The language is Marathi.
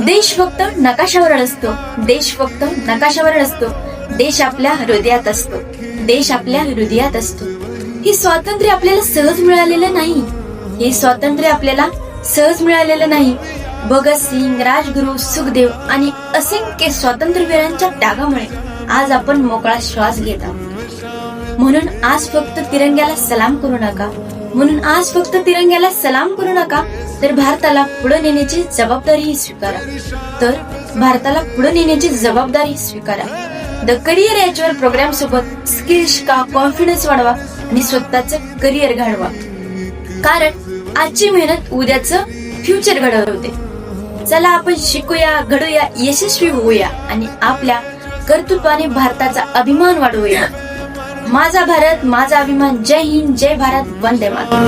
देश फक्त नकाशावर नसतो, देश फक्त नकाशावर नसतो, देश आपल्या हृदयात असतो, देश आपल्या हृदयात असतो. हे स्वातंत्र्य आपल्याला सहज मिळालेलं नाही, हे स्वातंत्र्य आपल्याला सहज मिळालेलं नाही. भगतसिंग, राजगुरू, सुखदेव आणि असंख्य स्वातंत्र्यवीरांच्या त्यागामुळे आज आपण मोकळा श्वास घेत आहोत. म्हणून आज फक्त तिरंग्याला सलाम करू नका, म्हणून आज फक्त तिरंग्याला सलाम करू नका, तर भारताला पुढे नेण्याची जबाबदारी स्वीकारा, तर भारताला पुढे नेण्याची जबाबदारी स्वीकारा. द करिअर याच्यावर प्रोग्राम सोबत स्किल्स का कॉन्फिडन्स वाढवा आणि स्वतःचं करिअर घडवा, कारण आजची मेहनत उद्याचं फ्युचर घडवते. चला आपण शिकूया, घडूया, यशस्वी होऊया आणि आपल्या कर्तृत्वाने भारताचा अभिमान वाढवूया. माझा भारत, माझा अभिमान. जय हिंद, जय भारत, वंदे मातरम.